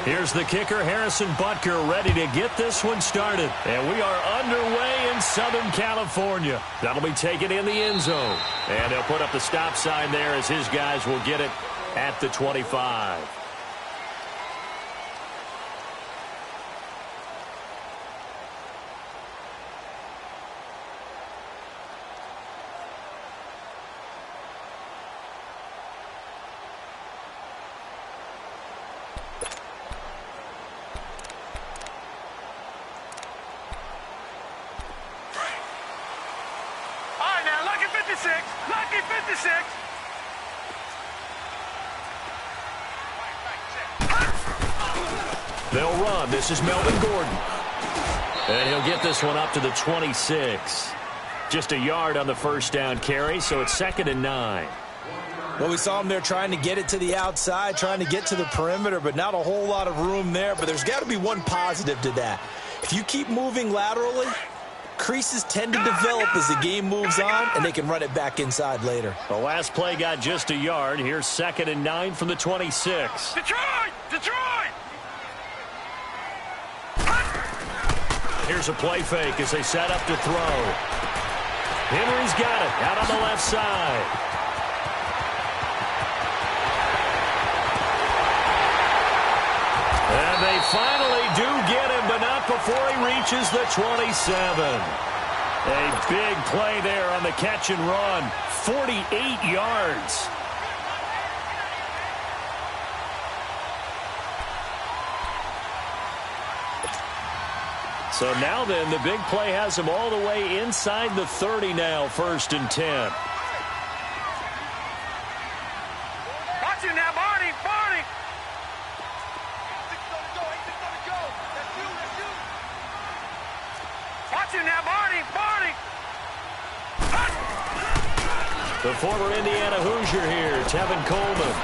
Here's the kicker, Harrison Butker, ready to get this one started. And we are underway in Southern California. That'll be taken in the end zone. And he'll put up the stop sign there as his guys will get it at the 25. Lucky 56. They'll run. This is Melvin Gordon. And he'll get this one up to the 26. Just a yard on the first down carry, so it's 2nd and 9. Well, we saw him there trying to get it to the outside, trying to get to the perimeter, but not a whole lot of room there. But there's got to be one positive to that. If you keep moving laterally, creases tend to develop as the game moves on, and they can run it back inside later. The last play got just a yard. Here's 2nd and 9 from the 26. Detroit! Detroit! Here's a play fake as they set up to throw. Henry's got it out on the left side. And they finally do get him, but not before he reaches the 27. A big play there on the catch and run. 48 yards. So now then, the big play has him all the way inside the 30 now, 1st and 10. Watch it now, Barney! Barney! Watch it now, Barney! Barney! The former Indiana Hoosier here, Tevin Coleman.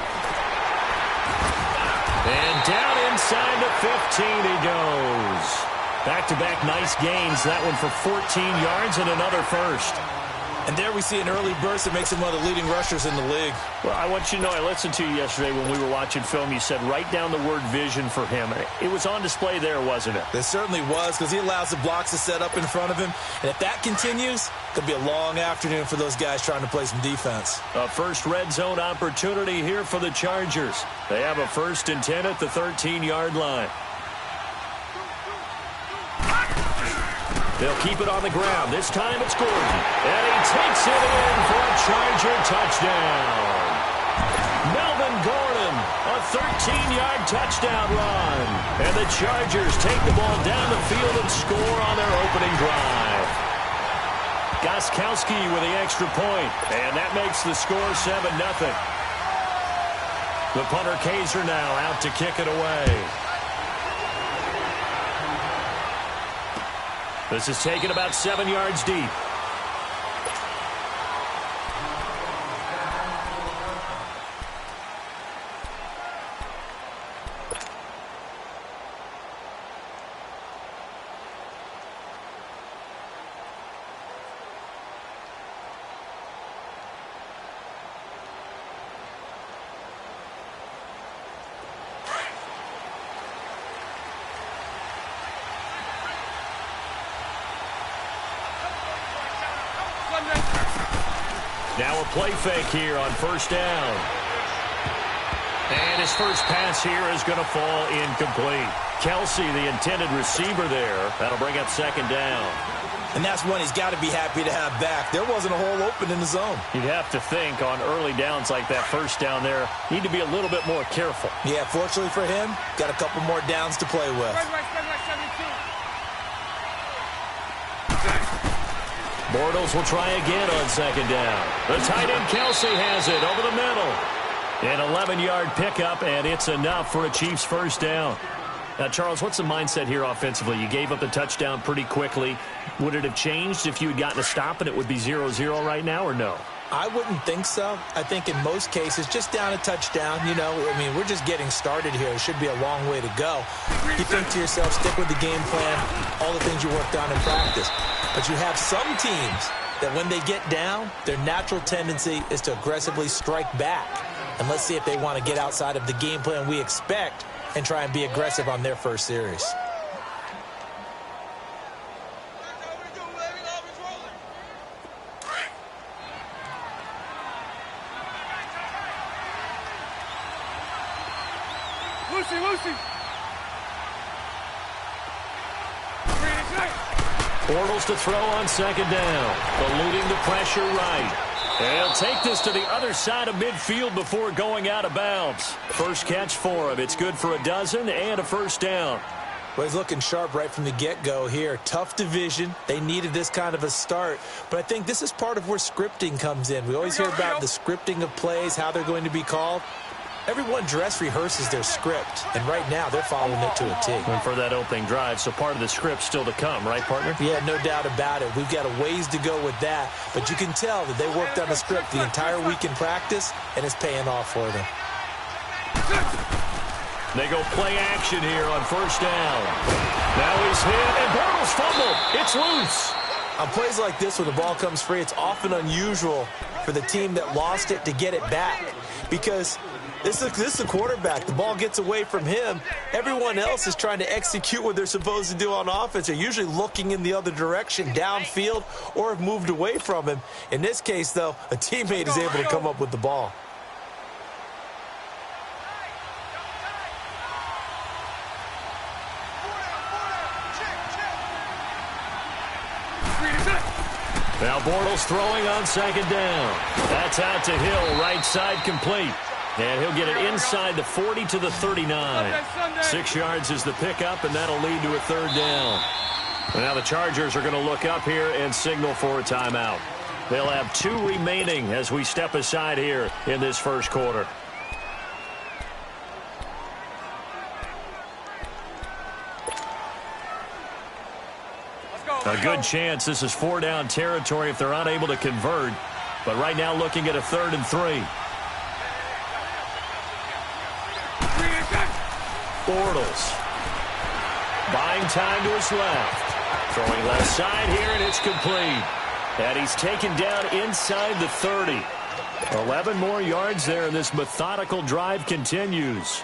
And down inside the 15 he goes. Back-to-back nice gains. That one for 14 yards and another first. And there we see an early burst that makes him one of the leading rushers in the league. Well, I want you to know, I listened to you yesterday when we were watching film. You said write down the word vision for him. It was on display there, wasn't it? It certainly was, because he allows the blocks to set up in front of him. And if that continues, it could be a long afternoon for those guys trying to play some defense. A first red zone opportunity here for the Chargers. They have a 1st and 10 at the 13-yard line. They'll keep it on the ground. This time it's Gordon. And he takes it in for a Charger touchdown. Melvin Gordon, a 13-yard touchdown run. And the Chargers take the ball down the field and score on their opening drive. Gostkowski with the extra point. And that makes the score 7-0. The punter Kaiser now out to kick it away. This is taken about 7 yards deep. Now a play fake here on 1st down. And his first pass here is going to fall incomplete. Kelsey, the intended receiver there. That'll bring up 2nd down. And that's one he's got to be happy to have back. There wasn't a hole open in the zone. You'd have to think on early downs like that 1st down there, need to be a little bit more careful. Yeah, fortunately for him, got a couple more downs to play with. Bortles will try again on 2nd down. The tight end Kelsey has it over the middle. An 11-yard pickup, and it's enough for a Chiefs 1st down. Now, Charles, what's the mindset here offensively? You gave up the touchdown pretty quickly. Would it have changed if you had gotten a stop and it would be 0-0 right now, or no? I wouldn't think so. I think in most cases, just down a touchdown, you know, I mean, we're just getting started here. It should be a long way to go. You think to yourself, stick with the game plan, all the things you worked on in practice. But you have some teams that when they get down, their natural tendency is to aggressively strike back. And let's see if they want to get outside of the game plan we expect and try and be aggressive on their first series. Lucy. Bortles to throw on second down. Eluding the pressure right. And he'll take this to the other side of midfield before going out of bounds. First catch for him. It's good for a dozen and a first down. Well, he's looking sharp right from the get-go here. Tough division. They needed this kind of a start. But I think this is part of where scripting comes in. We always hear about the scripting of plays, how they're going to be called. Everyone dress rehearses their script, and right now they're following it to a T. And for that opening drive, so part of the script still to come, right, partner? Yeah, no doubt about it. We've got a ways to go with that, but you can tell that they worked on the script the entire week in practice, and it's paying off for them. They go play action here on first down. Now he's hit, and Bortles fumbled. It's loose. On plays like this, when the ball comes free, it's often unusual for the team that lost it to get it back, because this is the quarterback. The ball gets away from him. Everyone else is trying to execute what they're supposed to do on offense. They're usually looking in the other direction, downfield, or have moved away from him. In this case, though, a teammate is able to come up with the ball. Now Bortles throwing on second down. That's out to Hill, right side complete. And he'll get it inside the 40 to the 39. 6 yards is the pickup, and that'll lead to a third down. And now the Chargers are going to look up here and signal for a timeout. They'll have 2 remaining as we step aside here in this first quarter. A good chance this is 4-down territory if they're unable to convert. But right now looking at a 3rd and 3. Bortles. Buying time to his left. Throwing left side here, and it's complete. And he's taken down inside the 30. 11 more yards there, and this methodical drive continues.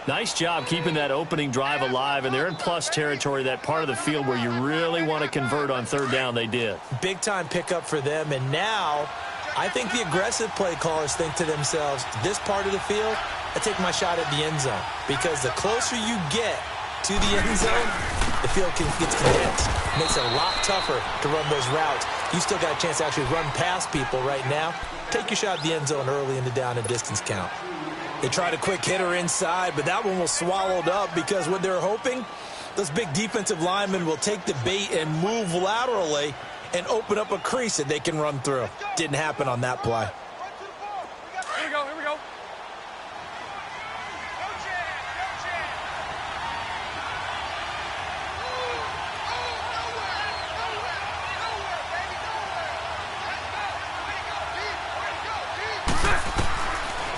Nice job keeping that opening drive alive, and they're in plus territory, that part of the field where you really want to convert on 3rd down. They did. Big-time pickup for them, and now I think the aggressive play callers think to themselves, this part of the field, I take my shot at the end zone, because the closer you get to the end zone, the field gets condensed. It makes it a lot tougher to run those routes. You still got a chance to actually run past people right now. Take your shot at the end zone early in the down and distance count. They tried a quick hitter inside, but that one was swallowed up because what they're hoping, those big defensive linemen will take the bait and move laterally and open up a crease that they can run through. Didn't happen on that play. Here we go.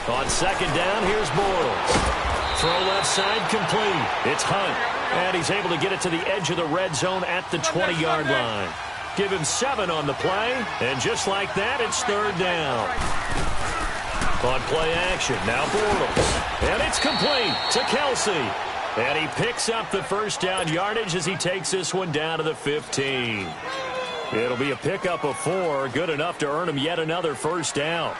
On second down, here's Bortles. Throw left side complete. It's Hunt. And he's able to get it to the edge of the red zone at the 20-yard line. Give him 7 on the play. And just like that, it's 3rd down. On play action, now Bortles. And it's complete to Kelsey. And he picks up the first down yardage as he takes this one down to the 15. It'll be a pickup of 4. Good enough to earn him yet another first down.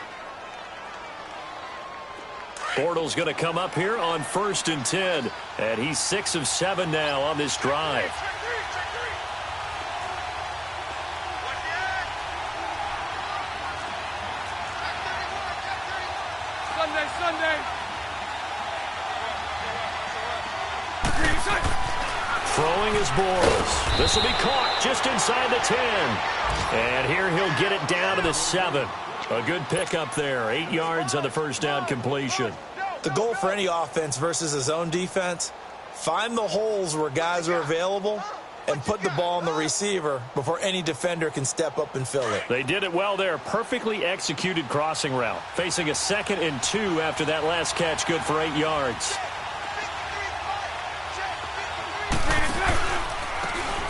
Bortles going to come up here on 1st and 10. And he's 6 of 7 now on this drive. Sunday. Throwing is Bortles. This will be caught just inside the 10. And here he'll get it down to the 7. A good pickup there. 8 yards on the first down completion. The goal for any offense versus a zone defense, find the holes where guys are available and put the ball on the receiver before any defender can step up and fill it. They did it well there. Perfectly executed crossing route. Facing a 2nd and 2 after that last catch. Good for 8 yards.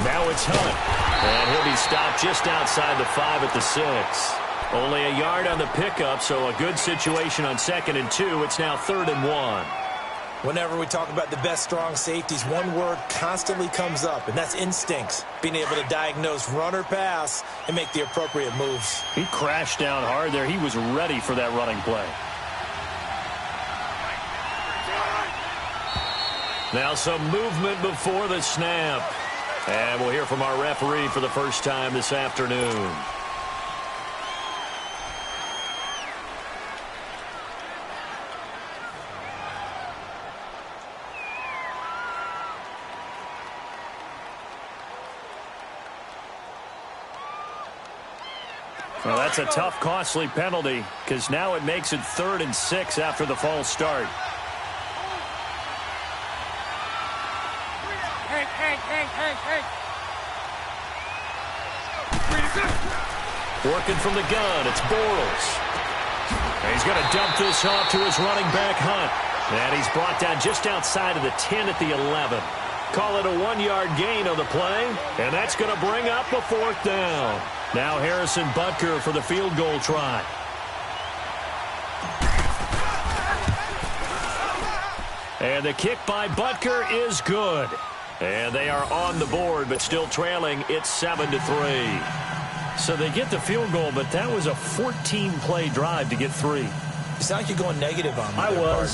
Now it's Hunt. And he'll be stopped just outside the 5 at the 6. Only a yard on the pickup, so a good situation on 2nd and 2. It's now 3rd and 1. Whenever we talk about the best strong safeties, one word constantly comes up, and that's instincts. Being able to diagnose run or pass and make the appropriate moves. He crashed down hard there. He was ready for that running play. Now some movement before the snap. And we'll hear from our referee for the first time this afternoon. Well, that's a tough, costly penalty because now it makes it 3rd and 6 after the false start. Hank. Working from the gun, it's Bortles. And he's going to dump this off to his running back, Hunt. And he's brought down just outside of the 10 at the 11. Call it a 1-yard gain on the play, and that's going to bring up a 4th down. Now Harrison Butker for the field goal try. And the kick by Butker is good. And they are on the board, but still trailing. It's 7-3. So they get the field goal, but that was a 14-play drive to get 3. You sound like you're going negative on me, I was.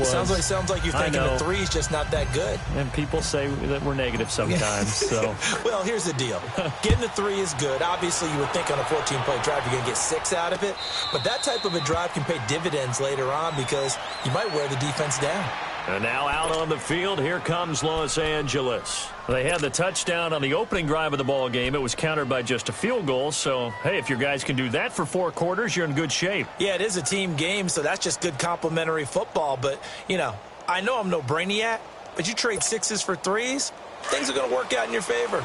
Sounds like you're thinking the 3's just not that good. And people say that we're negative sometimes. So, well, here's the deal. Getting the 3 is good. Obviously, you would think on a 14-play drive you're going to get 6 out of it. But that type of a drive can pay dividends later on because you might wear the defense down. And now out on the field, here comes Los Angeles. They had the touchdown on the opening drive of the ball game. It was countered by just a field goal. So, hey, if your guys can do that for 4 quarters, you're in good shape. Yeah, it is a team game, so that's just good complimentary football. But, you know, I know I'm no brainiac, but you trade 6s for 3s, things are going to work out in your favor.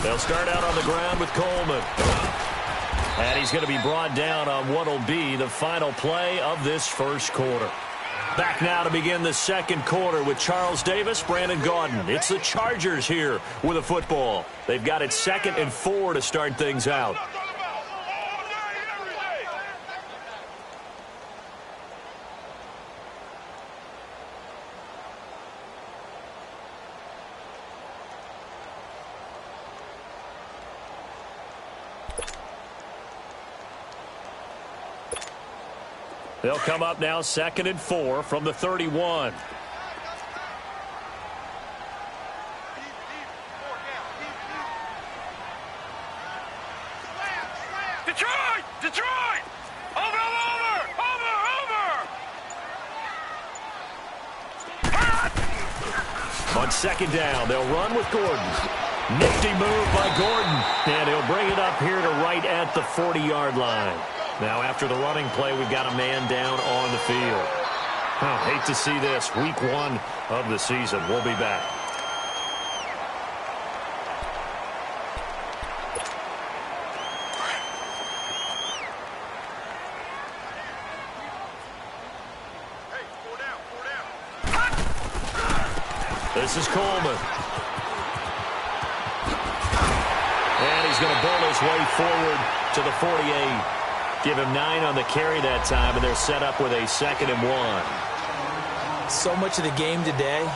They'll start out on the ground with Coleman. And he's going to be brought down on what will be the final play of this first quarter. Back now to begin the second quarter with Charles Davis, Brandon Gaudin. It's the Chargers here with a football. They've got it 2nd and 4 to start things out. They'll come up now 2nd and 4 from the 31. Detroit! Over! On 2nd down, they'll run with Gordon. Nifty move by Gordon. And he'll bring it up here to right at the 40-yard line. Now, after the running play, we've got a man down on the field. Oh, hate to see this. Week 1 of the season. We'll be back. This is Coleman. And he's going to bowl his way forward to the 48. Give him 9 on the carry that time, and they're set up with a 2nd and 1. So much of the game today,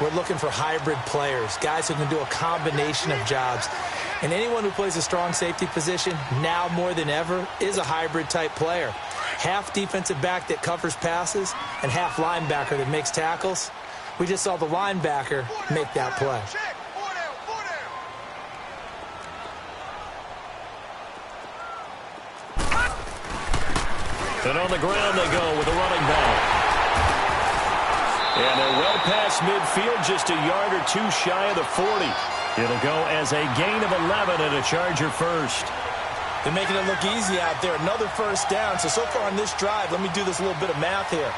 we're looking for hybrid players, guys who can do a combination of jobs. And anyone who plays a strong safety position, now more than ever, is a hybrid-type player. Half defensive back that covers passes and half linebacker that makes tackles. We just saw the linebacker make that play. And on the ground they go with a running back. And they're well past midfield, just a yard or 2 shy of the 40. It'll go as a gain of 11 and a Charger first. They're making it look easy out there. Another first down. So far on this drive, let me do this little bit of math here.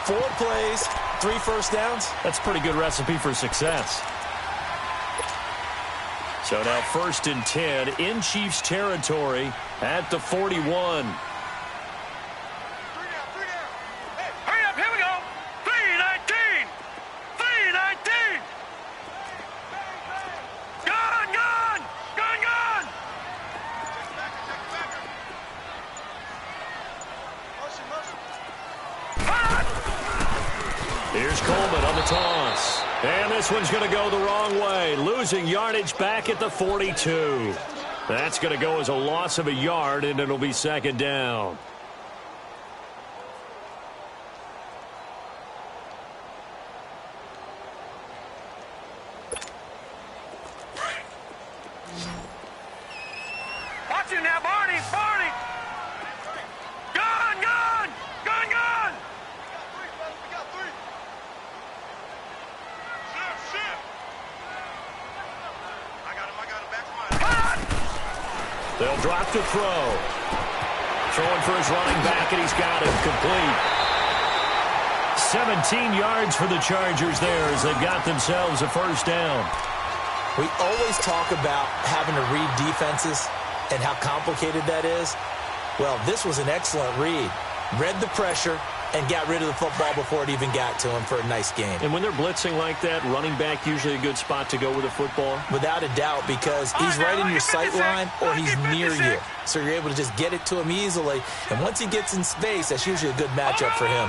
4 plays, 3 first downs. That's a pretty good recipe for success. So now 1st and 10 in Chiefs territory at the 41. Hurry up, here we go. 319. 319. Gun, gun. Gun, gun. Here's Coleman on the toss. And this one's going to go the wrong way. Losing yardage back at the 42. That's going to go as a loss of a yard, and it'll be 2nd down. Watch it now, Barney. Barney. Gun, gun. Gun, gun. We got three. Shit. I got him. Back to mine. They'll drop to throw. Throwing for his running back, and he's got him complete. 17 yards for the Chargers there as they've got themselves a 1st down. We always talk about having to read defenses and how complicated that is. Well, this was an excellent read. Read the pressure and got rid of the football before it even got to him for a nice game. And when they're blitzing like that, running back usually a good spot to go with the football? Without a doubt, because he's right in your sight line or he's near you. So you're able to just get it to him easily. And once he gets in space, that's usually a good matchup for him.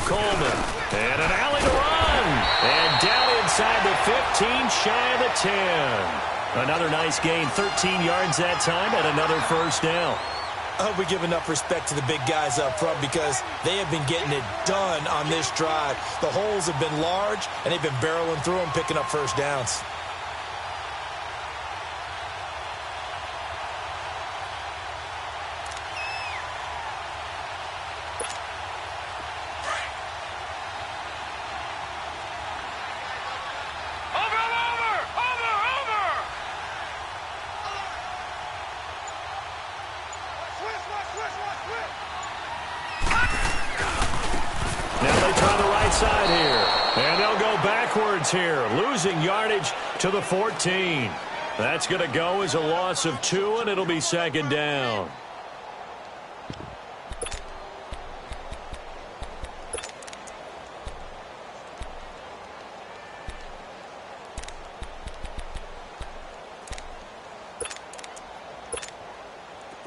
Coleman, and an alley to run. And down inside the 15, shy of the 10. Another nice gain, 13 yards that time, and another 1st down. I hope we give enough respect to the big guys up front because they have been getting it done on this drive. The holes have been large, and they've been barreling through them, picking up 1st downs. Side here, and they'll go backwards here, losing yardage to the 14. That's going to go as a loss of 2, and it'll be 2nd down.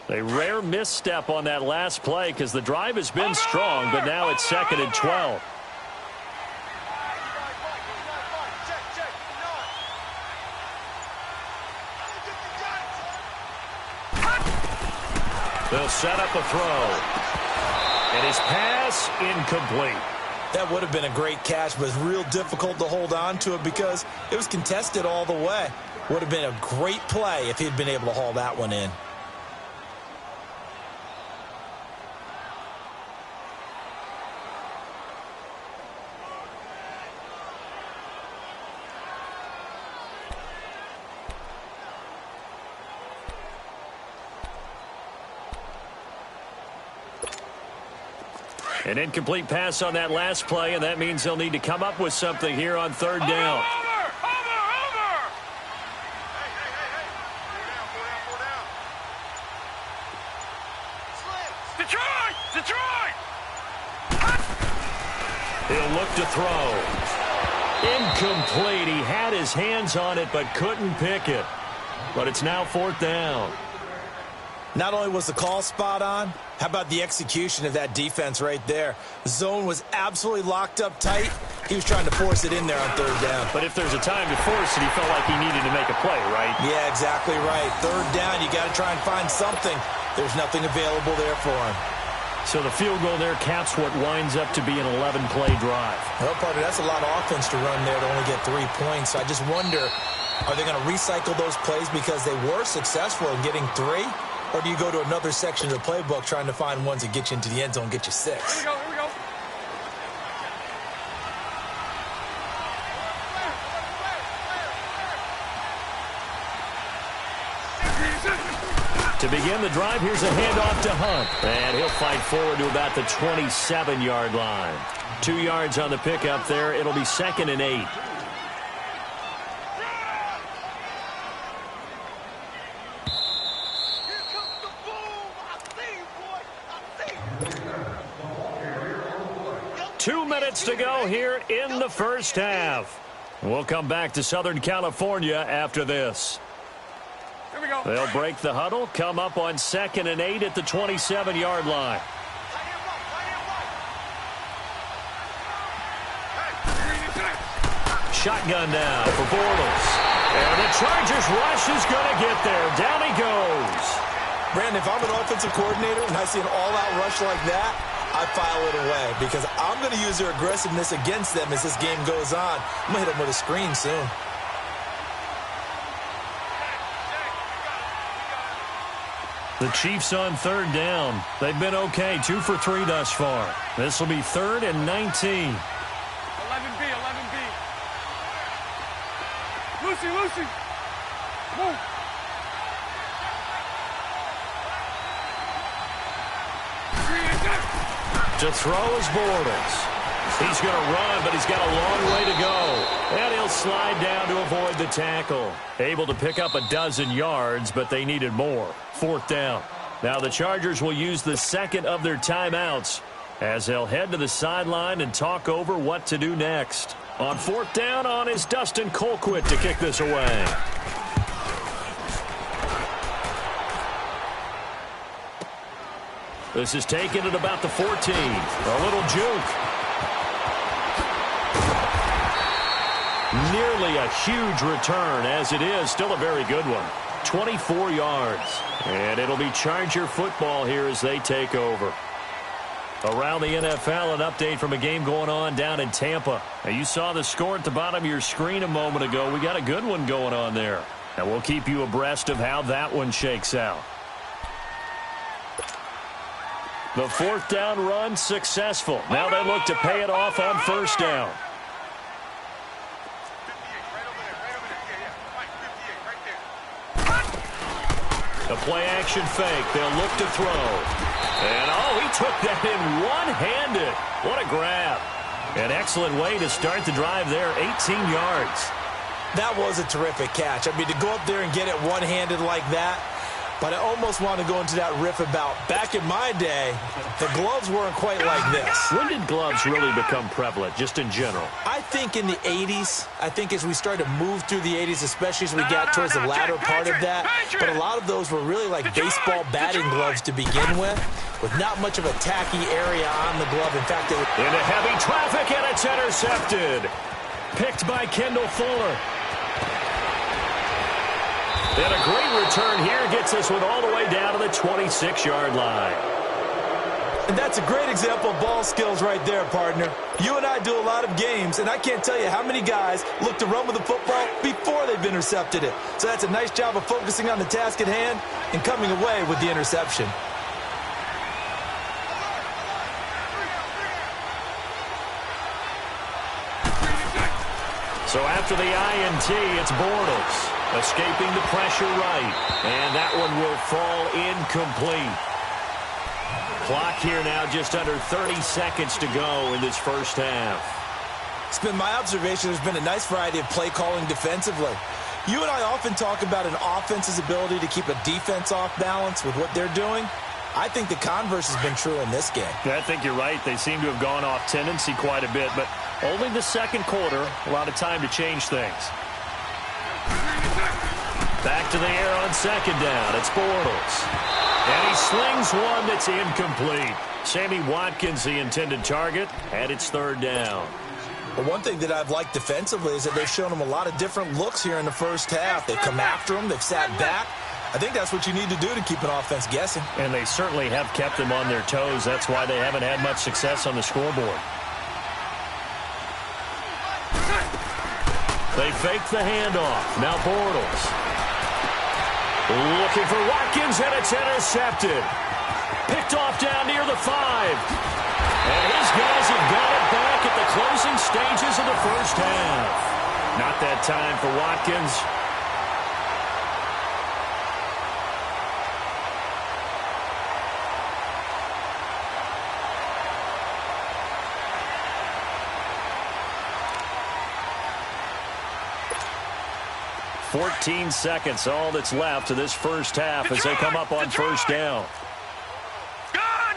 A rare misstep on that last play because the drive has been strong, but now it's 2nd and 12. They'll set up a throw. And his pass incomplete. That would have been a great catch, but it's real difficult to hold on to it because it was contested all the way. Would have been a great play if he'd been able to haul that one in. An incomplete pass on that last play, and that means they'll need to come up with something here on 3rd down. Over! Hey! Detroit! He'll look to throw. Incomplete. He had his hands on it but couldn't pick it. But it's now 4th down. Not only was the call spot on, how about the execution of that defense right there? The zone was absolutely locked up tight. He was trying to force it in there on 3rd down. But if there's a time to force it, he felt like he needed to make a play, right? Yeah, exactly right. 3rd down, you got to try and find something. There's nothing available there for him. So the field goal there caps what winds up to be an 11-play drive. Well, partner, that's a lot of offense to run there to only get 3 points. So I just wonder, are they going to recycle those plays because they were successful in getting 3? Or do you go to another section of the playbook trying to find ones that get you into the end zone and get you 6? Here we go. To begin the drive, here's a handoff to Hunt. And he'll fight forward to about the 27-yard line. 2 yards on the pickup there. It'll be 2nd and 8. Two minutes to go here in the first half. We'll come back to Southern California after this. Here we go. They'll break the huddle, come up on 2nd and 8 at the 27-yard line. Shotgun now for Bortles. And the Chargers rush is going to get there. Down he goes. Brandon, if I'm an offensive coordinator and I see an all-out rush like that, I file it away because I'm going to use their aggressiveness against them as this game goes on. I'm going to hit them with a screen soon. The Chiefs on 3rd down. They've been okay, 2 for 3 thus far. This will be 3rd and 19. 11B, 11B. Lucy. Move. To throw is Bortles. He's going to run, but he's got a long way to go. And he'll slide down to avoid the tackle. Able to pick up a dozen yards, but they needed more. 4th down. Now the Chargers will use the 2nd of their timeouts as they'll head to the sideline and talk over what to do next. On 4th down on is Dustin Colquitt to kick this away. This is taken at about the 14. A little juke. Nearly a huge return, as it is. Still a very good one. 24 yards. And it'll be Charger football here as they take over. Around the NFL, an update from a game going on down in Tampa. Now, you saw the score at the bottom of your screen a moment ago. We got a good one going on there. And we'll keep you abreast of how that one shakes out. The 4th down run successful. Now they look to pay it off on 1st down. The play action fake. They'll look to throw. And, he took that in one-handed. What a grab. An excellent way to start the drive there. 18 yards. That was a terrific catch. I mean, to go up there and get it one-handed like that, but I almost want to go into that riff about back in my day, the gloves weren't quite like this. When did gloves really become prevalent, just in general? I think in the 80s. I think as we started to move through the 80s, especially as we got towards the latter part of that. But a lot of those were really like baseball batting gloves to begin with not much of a tacky area on the glove. In fact, into heavy traffic, and it's intercepted. Picked by Kendall Fuller. And a great return here gets this one all the way down to the 26-yard line. And that's a great example of ball skills right there, partner. You and I do a lot of games, and I can't tell you how many guys look to run with the football before they've intercepted it. So that's a nice job of focusing on the task at hand and coming away with the interception. So after the INT, it's Bortles. Escaping the pressure right. And that one will fall incomplete. Clock here now just under 30 seconds to go in this first half. It's been my observation there's been a nice variety of play calling defensively. You and I often talk about an offense's ability to keep a defense off balance with what they're doing. I think the converse has been true in this game. I think you're right. They seem to have gone off tendency quite a bit, but only the second quarter, a lot of time to change things. Back to the air on 2nd down. It's Bortles. And he slings one that's incomplete. Sammy Watkins, the intended target, and it's 3rd down. But one thing that I've liked defensively is that they've shown him a lot of different looks here in the first half. They've come after him. They've sat back. I think that's what you need to do to keep an offense guessing. And they certainly have kept them on their toes. That's why they haven't had much success on the scoreboard. They fake the handoff. Now Bortles. Looking for Watkins, and it's intercepted. Picked off down near the 5. And his guys have got it back at the closing stages of the first half. Not that time for Watkins. 14 seconds, all that's left to this first half as they come up on first down. Gun!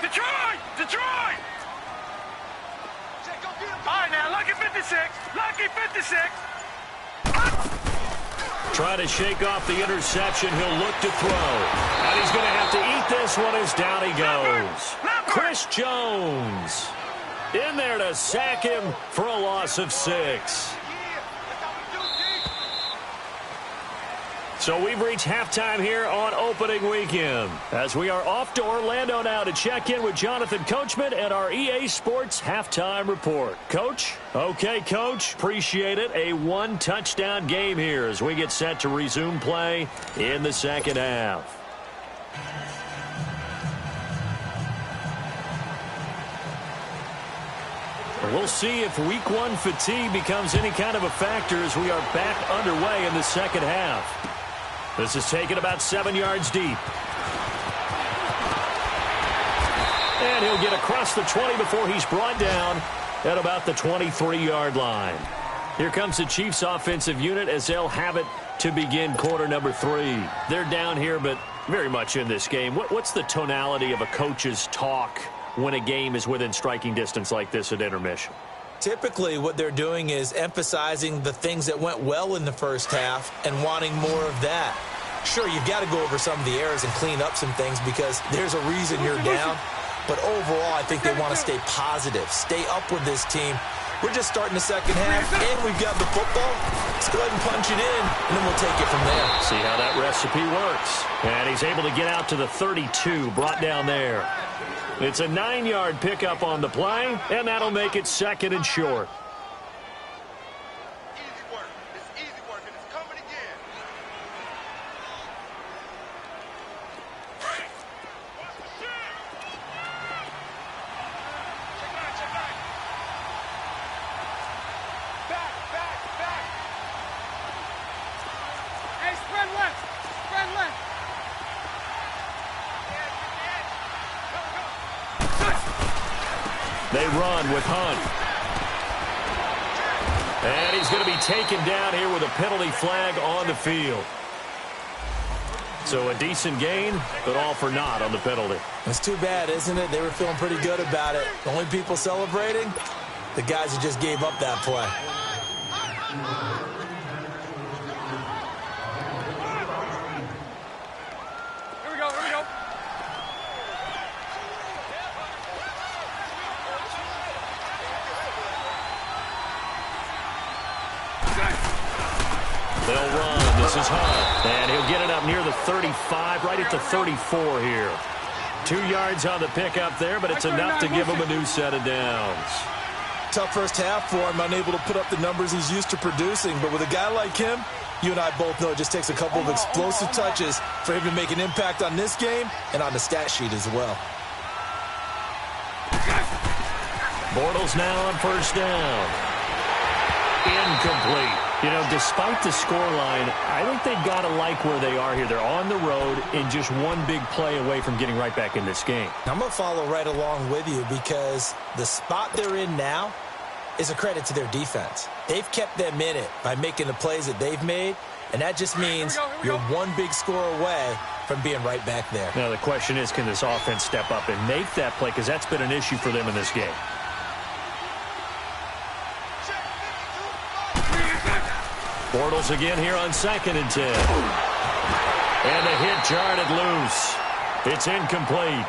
Detroit! All right, now, lucky 56. Trying to shake off the interception. He'll look to throw. And he's going to have to eat this one as down he goes. Chris Jones in there to sack him for a loss of 6. So we've reached halftime here on opening weekend, as we are off to Orlando now to check in with Jonathan Coachman and our EA Sports halftime report. Coach? Okay, Coach. Appreciate it. A one-touchdown game here as we get set to resume play in the second half. We'll see if week one fatigue becomes any kind of a factor as we are back underway in the second half. This is taken about 7 yards deep. And he'll get across the 20 before he's brought down at about the 23-yard line. Here comes the Chiefs offensive unit as they'll have it to begin quarter number 3. They're down here, but very much in this game. What's the tonality of a coach's talk when a game is within striking distance like this at intermission? Typically, what they're doing is emphasizing the things that went well in the first half and wanting more of that. Sure, you've got to go over some of the errors and clean up some things because there's a reason you're down. But overall, I think they want to stay positive, stay up with this team. We're just starting the second half, and we've got the football. Let's go ahead and punch it in, and then we'll take it from there. See how that recipe works. And he's able to get out to the 32, brought down there. It's a 9-yard pickup on the play, and that'll make it second and short. Easy work. It's easy work, and it's coming again. Check line. Back. Hey, spread left. They run with Hunt. And he's going to be taken down here with a penalty flag on the field. So a decent gain, but all for naught on the penalty. It's too bad, isn't it? They were feeling pretty good about it. The only people celebrating, the guys who just gave up that play. Here we go. They'll run. This is Hunt. And he'll get it up near the 35, right at the 34 here. 2 yards on the pickup there, but it's enough to give him a new set of downs. Tough first half for him, unable to put up the numbers he's used to producing. But with a guy like him, you and I both know it just takes a couple of explosive touches for him to make an impact on this game and on the stat sheet as well. Bortles now on first down. Incomplete. You know, despite the scoreline, I think they've got to like where they are here. They're on the road and just one big play away from getting right back in this game. I'm going to follow right along with you because the spot they're in now is a credit to their defense. They've kept them in it by making the plays that they've made, and that just means you're one big score away from being right back there. Now, the question is, can this offense step up and make that play? Because that's been an issue for them in this game. Bortles again here on 2nd and 10. And the hit jarred loose. It's incomplete.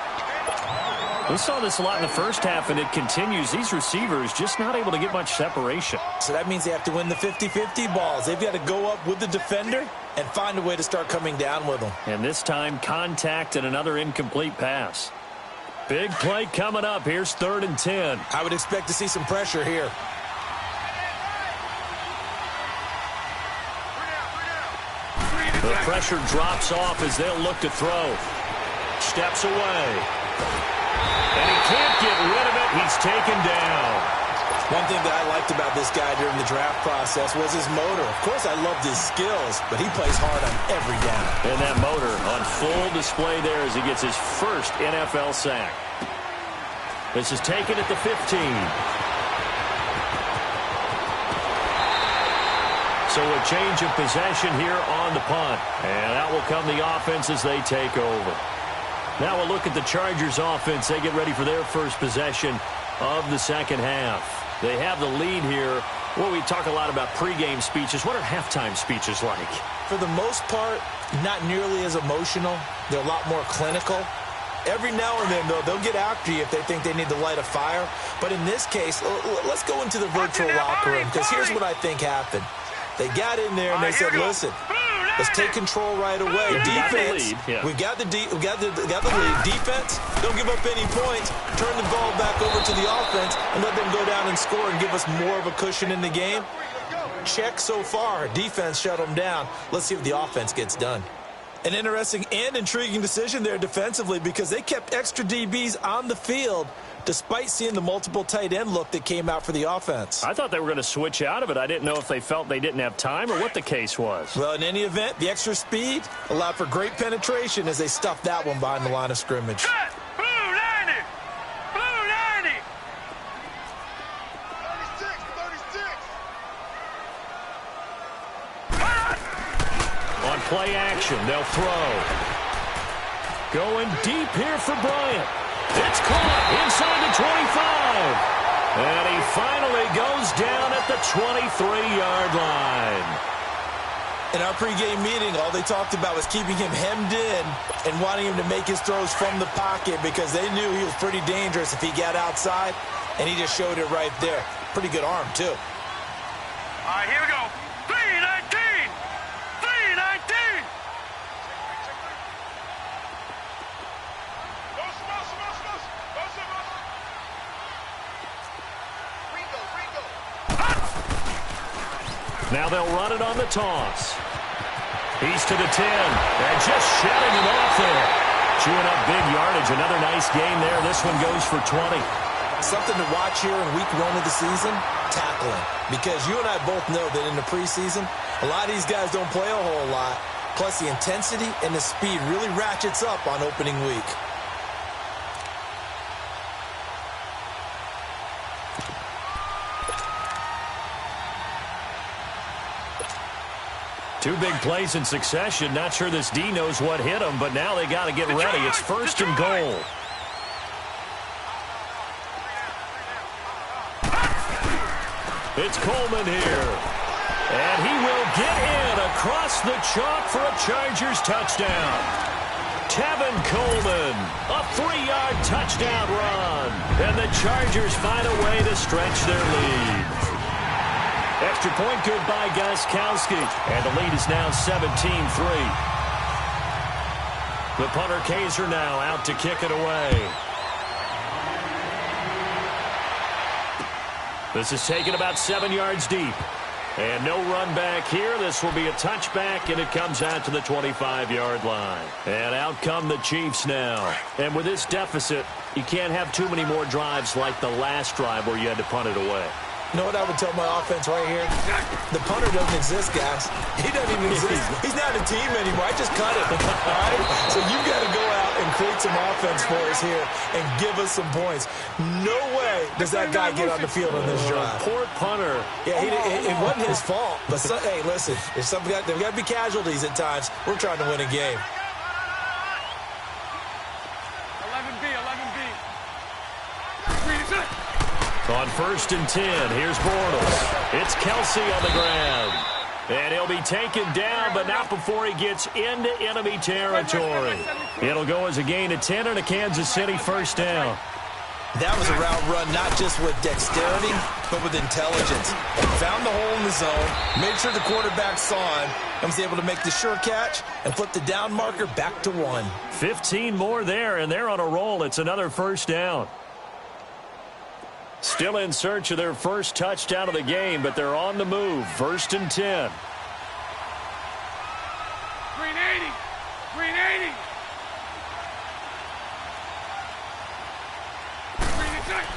We saw this a lot in the first half, and it continues. These receivers just not able to get much separation. So that means they have to win the 50-50 balls. They've got to go up with the defender and find a way to start coming down with them. And this time, contact and another incomplete pass. Big play coming up. Here's 3rd and 10. I would expect to see some pressure here. The pressure drops off as they'll look to throw. Steps away. And he can't get rid of it. He's taken down. One thing that I liked about this guy during the draft process was his motor. Of course, I loved his skills, but he plays hard on every down. And that motor on full display there as he gets his first NFL sack. This is taken at the 15. So a change of possession here on the punt. And out will come the offense as they take over. Now we'll look at the Chargers offense. They get ready for their first possession of the second half. They have the lead here. Well, we talk a lot about pregame speeches. What are halftime speeches like? For the most part, not nearly as emotional. They're a lot more clinical. Every now and then, though, they'll get after you if they think they need to light a fire. But in this case, let's go into the virtual locker room, because here's what I think happened. They got in there and they said, listen, let's take control right away. Defense, we got the lead. Defense, don't give up any points. Turn the ball back over to the offense and let them go down and score and give us more of a cushion in the game. Check so far. Defense shut them down. Let's see if the offense gets done. An interesting and intriguing decision there defensively, because they kept extra DBs on the field despite seeing the multiple tight end look that came out for the offense. I thought they were going to switch out of it. I didn't know if they felt they didn't have time or what the case was. Well, in any event, the extra speed allowed for great penetration as they stuffed that one behind the line of scrimmage. Blue 90! Blue 90! 36! On play action, they'll throw. Going deep here for Bryant. It's caught inside the 25. And he finally goes down at the 23-yard line. In our pregame meeting, all they talked about was keeping him hemmed in and wanting him to make his throws from the pocket, because they knew he was pretty dangerous if he got outside, and he just showed it right there. Pretty good arm, too. All right, here we go. 319! 319! Now they'll run it on the toss. He's to the 10. And just shutting him off there. Chewing up big yardage. Another nice gain there. This one goes for 20. Something to watch here in week 1 of the season, tackling. Because you and I both know that in the preseason, a lot of these guys don't play a whole lot. Plus, the intensity and the speed really ratchets up on opening week. Two big plays in succession. Not sure this D knows what hit him, but now they got to get ready. It's first and goal. It's Coleman here. And he will get in across the chalk for a Chargers touchdown. Tevin Coleman, a 3-yard touchdown run. And the Chargers find a way to stretch their lead. Extra point good by Gostkowski. And the lead is now 17-3. The punter Kaiser now out to kick it away. This is taken about 7 yards deep. And no run back here. This will be a touchback, and it comes out to the 25-yard line. And out come the Chiefs now. And with this deficit, you can't have too many more drives like the last drive where you had to punt it away. You know what I would tell my offense right here? The punter doesn't exist, guys. He doesn't even exist. He's not a team anymore. I just cut it. All right? So you got to go out and create some offense for us here and give us some points. No way does that guy get on the field on this drive. Poor punter. Yeah, it wasn't his fault. But, hey, listen, there's got to be casualties at times. We're trying to win a game. 11B, 11B. On first and 10, here's Bortles. It's Kelsey on the ground. And he'll be taken down, but not before he gets into enemy territory. It'll go as a gain of 10 and a Kansas City first down. That was a route run not just with dexterity, but with intelligence. Found the hole in the zone, made sure the quarterback saw him, and was able to make the sure catch and flip the down marker back to 1. 15 more there, and they're on a roll. It's another first down. Still in search of their first touchdown of the game, but they're on the move. First and 10. Green 80. Green 80. Green attack.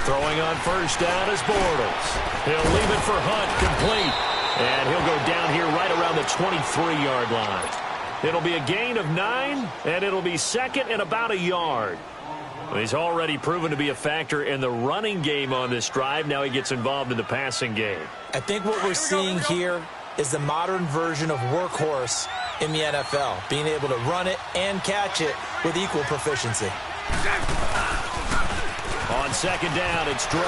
Throwing on first down is Bortles. He'll leave it for Hunt, complete. And he'll go down here right around the 23-yard line. It'll be a gain of 9, and it'll be second and about a yard. Well, he's already proven to be a factor in the running game on this drive. Now he gets involved in the passing game. I think what we're seeing here is the modern version of workhorse in the NFL, being able to run it and catch it with equal proficiency. On second down, it's Drake.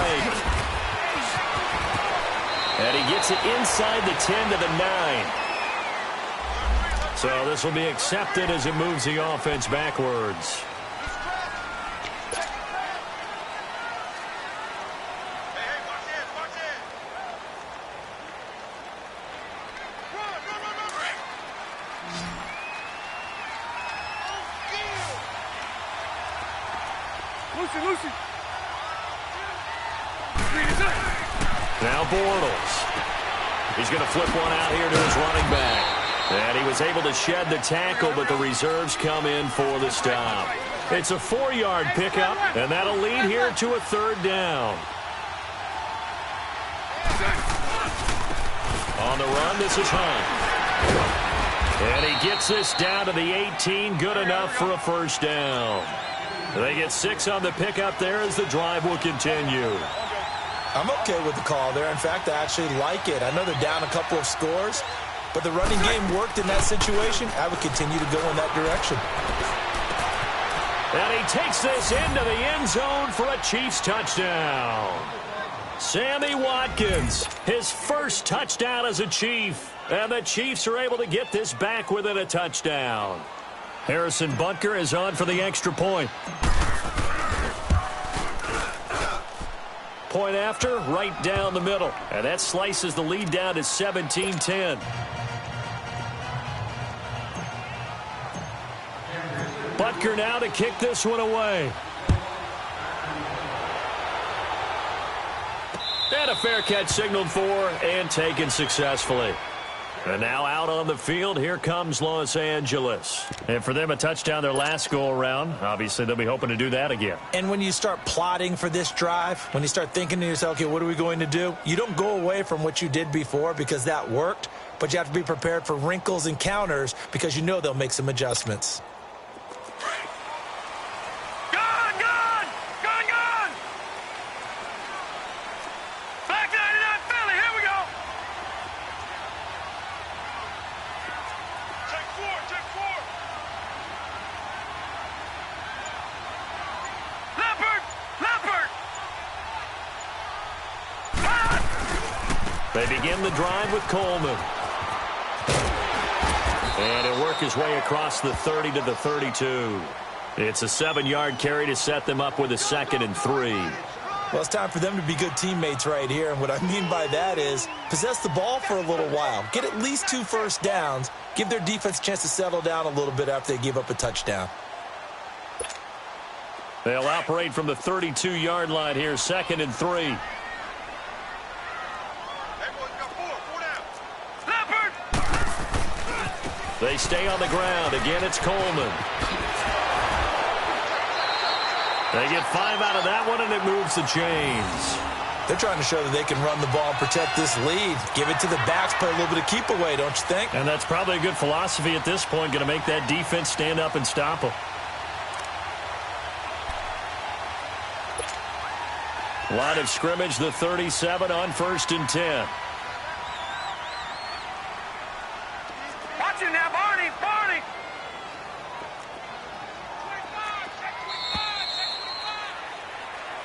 And he gets it inside the 10 to the 9. So this will be accepted as it moves the offense backwards. Lucy. Now Bortles. He's going to flip one out here to his running back. And he was able to shed the tackle, but the reserves come in for the stop. It's a 4-yard pickup, and that'll lead here to a third down. On the run, this is Hunt. And he gets this down to the 18, good enough for a first down. They get 6 on the pickup there as the drive will continue. I'm okay with the call there. In fact, I actually like it. I know they're down a couple of scores, but the running game worked in that situation. I would continue to go in that direction. And he takes this into the end zone for a Chiefs touchdown. Sammy Watkins, his first touchdown as a Chief. And the Chiefs are able to get this back within a touchdown. Harrison Butker is on for the extra point. Point after, right down the middle. And that slices the lead down to 17-10. Butker now to kick this one away. And a fair catch signaled for and taken successfully. And now out on the field, here comes Los Angeles. And for them, a touchdown their last go-around. Obviously, they'll be hoping to do that again. And when you start plotting for this drive, when you start thinking to yourself, okay, what are we going to do? You don't go away from what you did before because that worked, but you have to be prepared for wrinkles and counters because you know they'll make some adjustments. They begin the drive with Coleman. And he'll work his way across the 30 to the 32. It's a 7-yard carry to set them up with a 2nd and 3. Well, it's time for them to be good teammates right here. And what I mean by that is possess the ball for a little while. Get at least 2 first downs. Give their defense a chance to settle down a little bit after they give up a touchdown. They'll operate from the 32-yard line here, 2nd and 3. They stay on the ground. Again, it's Coleman. They get 5 out of that one, and it moves the chains. They're trying to show that they can run the ball and protect this lead. Give it to the backs, play a little bit of keep away, don't you think? And that's probably a good philosophy at this point, going to make that defense stand up and stop them. Line of scrimmage, the 37 on 1st and 10. Watch it now, Barney!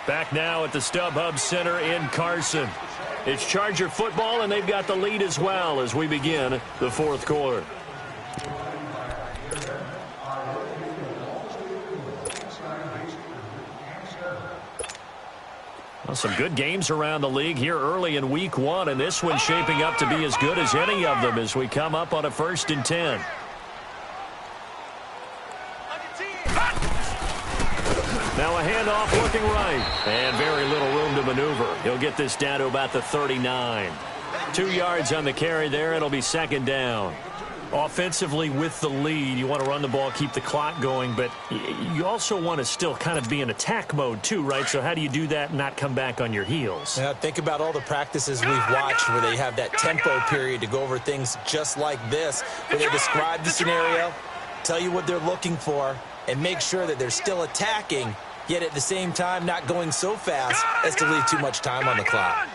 Back now at the StubHub Center in Carson. It's Charger football, and they've got the lead as well as we begin the 4th quarter. Well, some good games around the league here early in week 1, and this one's shaping up to be as good as any of them as we come up on a 1st and 10. Now a handoff looking right, and very little room to maneuver. He'll get this down to about the 39. 2 yards on the carry there. It'll be 2nd down. Offensively with the lead, you want to run the ball, keep the clock going, but you also want to still kind of be in attack mode too, right? So how do you do that and not come back on your heels? Yeah, think about all the practices we've watched where they have that tempo period to go over things just like this, where they describe the scenario, tell you what they're looking for, and make sure that they're still attacking yet at the same time not going so fast as to leave too much time on the clock.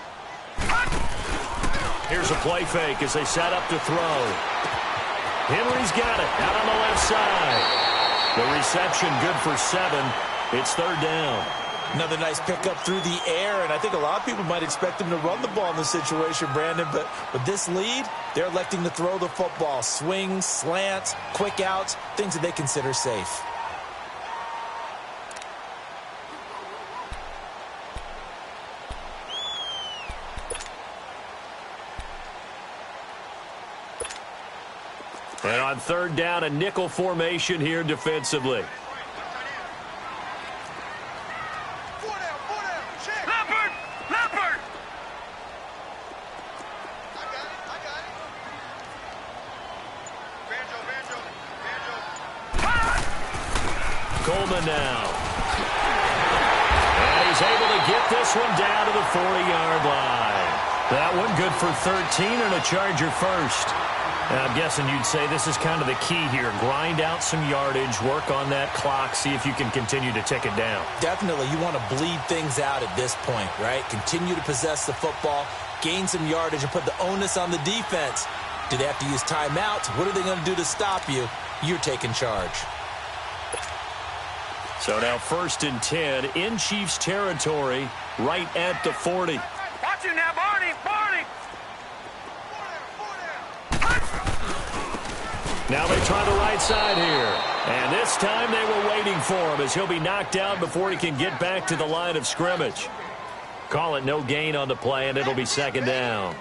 Here's a play fake as they set up to throw. Henry's got it out on the left side. The reception good for 7. It's third down. Another nice pickup through the air, and I think a lot of people might expect him to run the ball in this situation, Brandon, but with this lead, they're electing to throw the football. Swings, slants, quick outs, things that they consider safe. And on third down, a nickel formation here defensively. Coleman now. And he's able to get this one down to the 40-yard line. That one good for 13 and a Charger first. And I'm guessing you'd say this is kind of the key here. Grind out some yardage, work on that clock, see if you can continue to tick it down. Definitely. You want to bleed things out at this point, right? Continue to possess the football, gain some yardage, and put the onus on the defense. Do they have to use timeouts? What are they going to do to stop you? You're taking charge. So now 1st and 10 in Chiefs territory, right at the 40. Watch you now, Barney! Barney! Now they try the right side here. And this time they were waiting for him as he'll be knocked out before he can get back to the line of scrimmage. Call it no gain on the play, and it'll be 2nd down.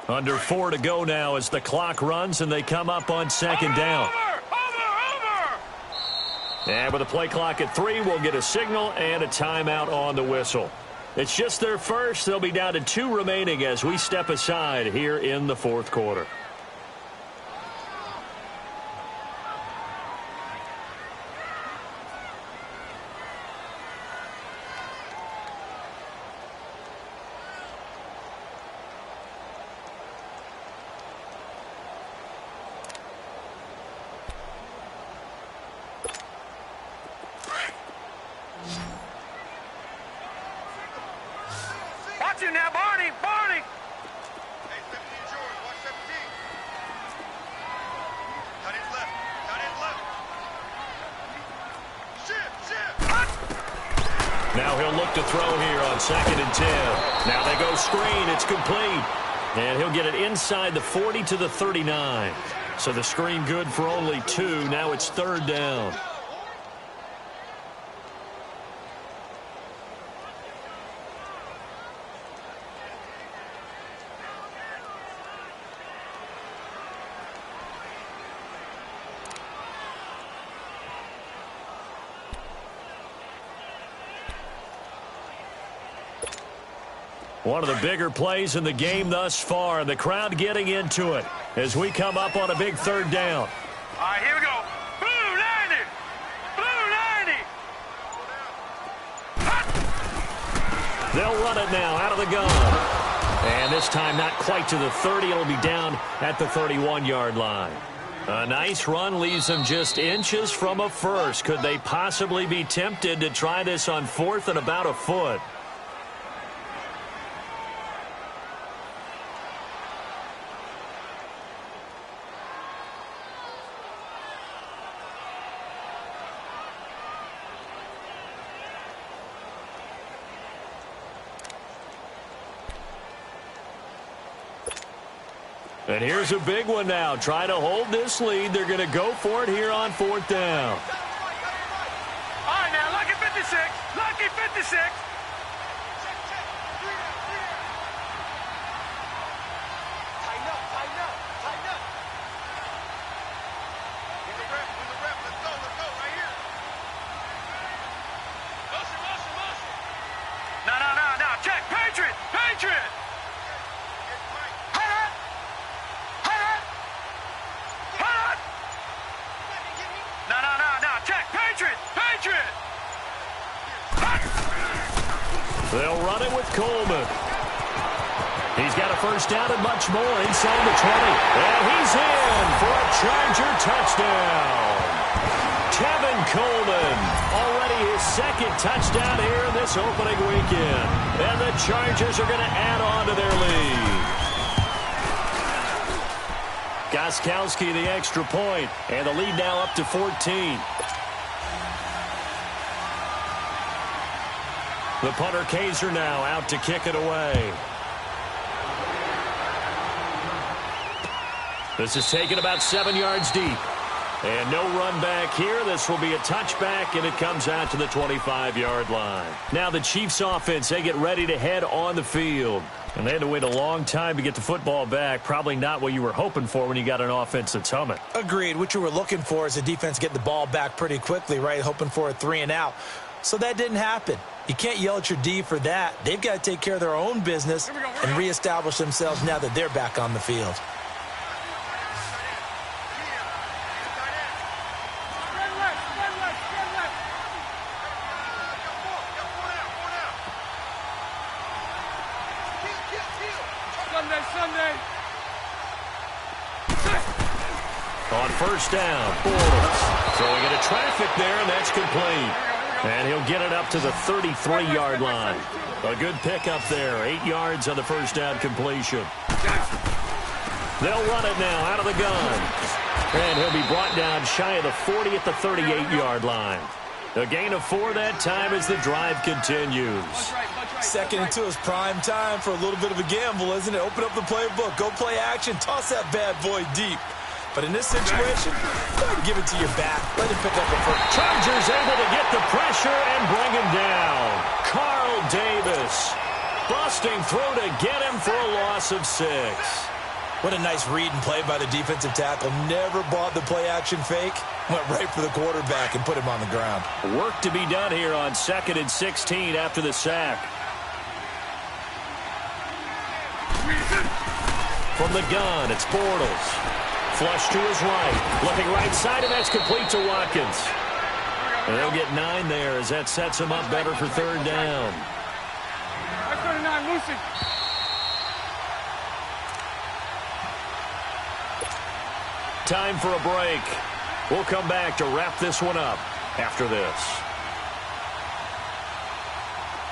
Under 4 to go now as the clock runs and they come up on 2nd down. And with the play clock at 3, we'll get a signal and a timeout on the whistle. It's just their first. They'll be down to 2 remaining as we step aside here in the 4th quarter. Watch you now, Barney! Barney! Hey, 17's yours. Watch 17. Cut his left. Cut his left. Shift. Now he'll look to throw here on 2nd and 10. Now they go screen. It's complete. And he'll get it inside the 40 to the 39. So the screen good for only 2. Now it's 3rd down. One of the bigger plays in the game thus far. The crowd getting into it as we come up on a big 3rd down. All right, here we go. Blue 90! Blue 90! They'll run it now out of the gun. And this time not quite to the 30. It'll be down at the 31-yard line. A nice run leaves them just inches from a first. Could they possibly be tempted to try this on 4th and about a foot? And here's a big one now. Try to hold this lead. They're going to go for it here on 4th down. All right, now, lucky 56. Lucky 56. Tighten up, tighten up, tighten up. Win the rep, let's go, right here. They'll run it with Coleman. He's got a first down and much more inside the 20. And he's in for a Charger touchdown. Kevin Coleman, already his second touchdown here in this opening weekend. And the Chargers are going to add on to their lead. Gostkowski the extra point, and the lead now up to 14. The punter Kaiser now out to kick it away. This is taken about 7 yards deep. And no run back here. This will be a touchback, and it comes out to the 25-yard line. Now the Chiefs offense, they get ready to head on the field. And they had to wait a long time to get the football back. Probably not what you were hoping for when you got an offense that's humming. Agreed. What you were looking for is a defense getting the ball back pretty quickly, right? Hoping for a 3-and-out. So that didn't happen. You can't yell at your D for that. They've got to take care of their own business and reestablish themselves now that they're back on the field. On first down, Bortles throwing into traffic there, and that's complete. And he'll get it up to the 33-yard line. A good pickup there, 8 yards on the first down completion. They'll run it now out of the gun. And he'll be brought down shy of the 40 at the 38-yard line. A gain of 4 that time as the drive continues. 2nd and 2 is prime time for a little bit of a gamble, isn't it? Open up the playbook, go play action, toss that bad boy deep. But in this situation, go ahead and give it to your back. Let him pick up the first. Chargers able to get the pressure and bring him down. Carl Davis busting through to get him for a loss of 6. What a nice read and play by the defensive tackle. Never bought the play-action fake. Went right for the quarterback and put him on the ground. Work to be done here on 2nd and 16 after the sack. From the gun, it's Bortles. Flush to his right. Looking right side, and that's complete to Watkins. And they'll get 9 there as that sets him up better for 3rd down. Let's go to 9, Lucy. Time for a break. We'll come back to wrap this one up after this.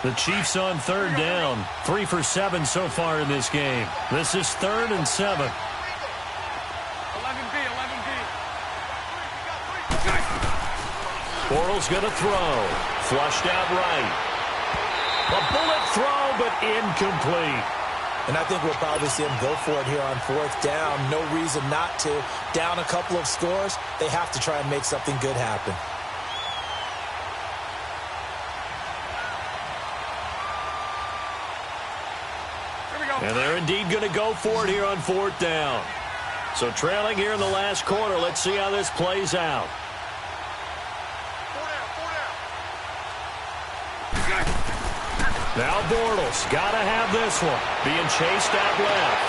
The Chiefs on 3rd down. 3 for 7 so far in this game. This is 3rd and 7. 11B. Bortles going to throw. Flushed out right. A bullet throw, but incomplete. And I think we'll probably see him go for it here on 4th down. No reason not to. Down a couple of scores, they have to try and make something good happen. And they're indeed going to go for it here on 4th down. So trailing here in the last quarter. Let's see how this plays out. Now Bortles got to have this one. Being chased out left.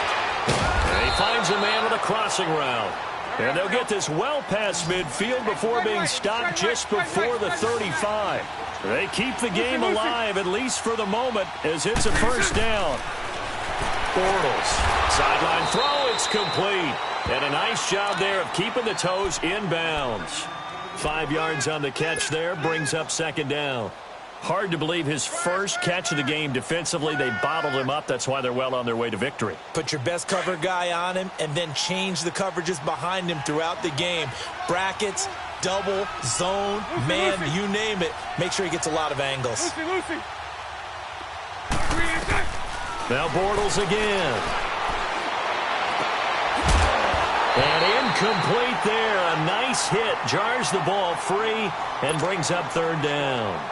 And he finds a man with a crossing route. And they'll get this well past midfield before being stopped just before the 35. They keep the game alive, at least for the moment, as it's a first down. Bortles. Sideline throw. It's complete. And a nice job there of keeping the toes inbounds. 5 yards on the catch there. Brings up 2nd down. Hard to believe his first catch of the game defensively. They bottled him up. That's why they're well on their way to victory. Put your best cover guy on him and then change the coverages behind him throughout the game. Brackets, double, zone, man, you name it. Make sure he gets a lot of angles. Lucy. Now Bortles again. And incomplete there. A nice hit. Jars the ball free and brings up 3rd down.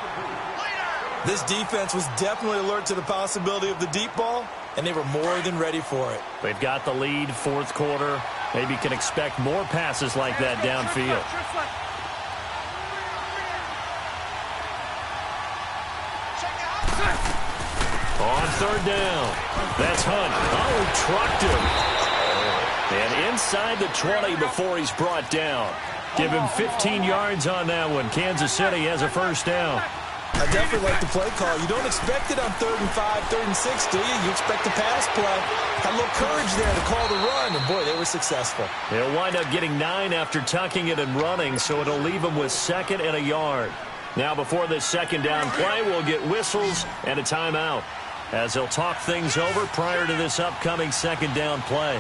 This defense was definitely alert to the possibility of the deep ball, and they were more than ready for it. They've got the lead, 4th quarter. Maybe can expect more passes like that downfield. On 3rd down. That's Hunt. Oh, trucked him. And inside the 20 before he's brought down. Give him 15 yards on that one. Kansas City has a first down. I definitely like the play call. You don't expect it on 3rd and 5, 3rd and 6, do you? You expect a pass play. Had a little courage there to call the run, and boy, they were successful. They'll wind up getting 9 after tucking it and running, so it'll leave them with 2nd and a yard. Now, before this 2nd down play, we'll get whistles and a timeout, as they'll talk things over prior to this upcoming 2nd down play.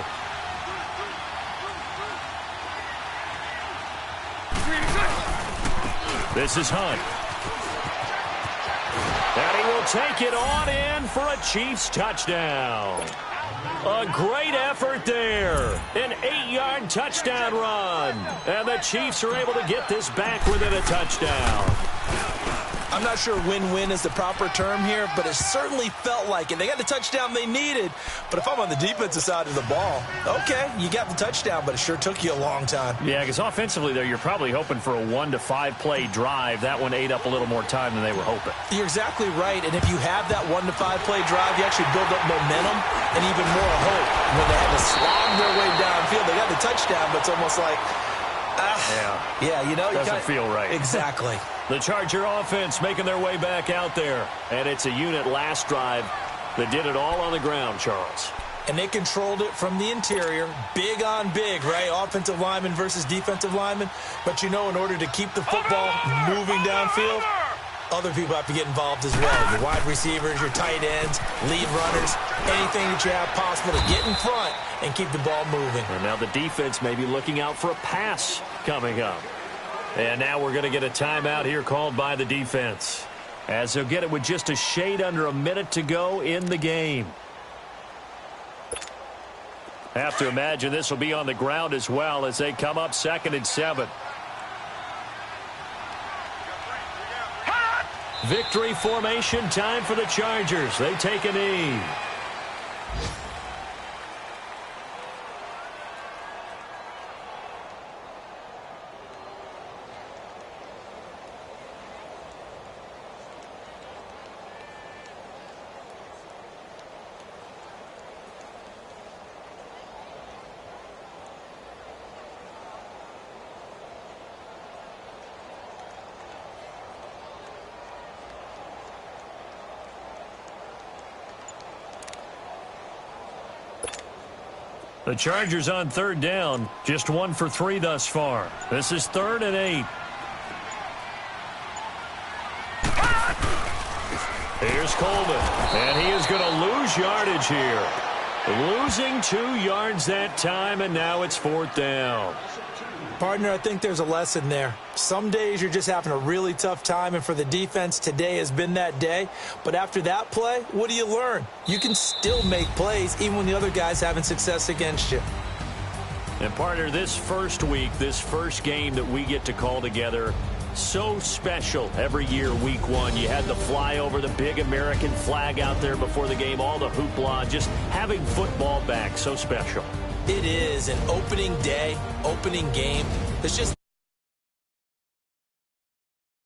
This is Hunt. And he will take it on in for a Chiefs touchdown. A great effort there. An 8-yard touchdown run. And the Chiefs are able to get this back within a touchdown. I'm not sure win-win is the proper term here, but it certainly felt like it. They got the touchdown they needed, but if I'm on the defensive side of the ball, okay, you got the touchdown, but it sure took you a long time. Yeah, because offensively there, you're probably hoping for a 1 to 5 play drive. That one ate up a little more time than they were hoping. You're exactly right, and if you have that 1 to 5 play drive, you actually build up momentum and even more hope. When they had to slog their way downfield, they got the touchdown, but it's almost like, yeah, you know, doesn't feel right. Exactly. The Charger offense making their way back out there. And it's a unit last drive that did it all on the ground, Charles. And they controlled it from the interior. Big on big, right? Offensive lineman versus defensive lineman. But, you know, in order to keep the football moving downfield, other people have to get involved as well. Your wide receivers, your tight ends, lead runners, anything that you have possible to get in front and keep the ball moving. And now the defense may be looking out for a pass coming up. And now we're going to get a timeout here called by the defense, as they'll get it with just a shade under a minute to go in the game. Have to imagine this will be on the ground as well as they come up 2nd and 7. Victory formation time for the Chargers. They take a knee. The Chargers on 3rd down, just 1 for 3 thus far. This is 3rd and 8. Here's Coleman, and he is going to lose yardage here. Losing 2 yards that time, and now it's 4th down. Partner, I think there's a lesson there. Some days you're just having a really tough time, and for the defense, today has been that day. But after that play, what do you learn? You can still make plays even when the other guy's having success against you. And, partner, this first week, this first game that we get to call together, so special every year, week 1. You had the flyover, the big American flag out there before the game, all the hoopla, just having football back, so special. It is an opening day, opening game. It's just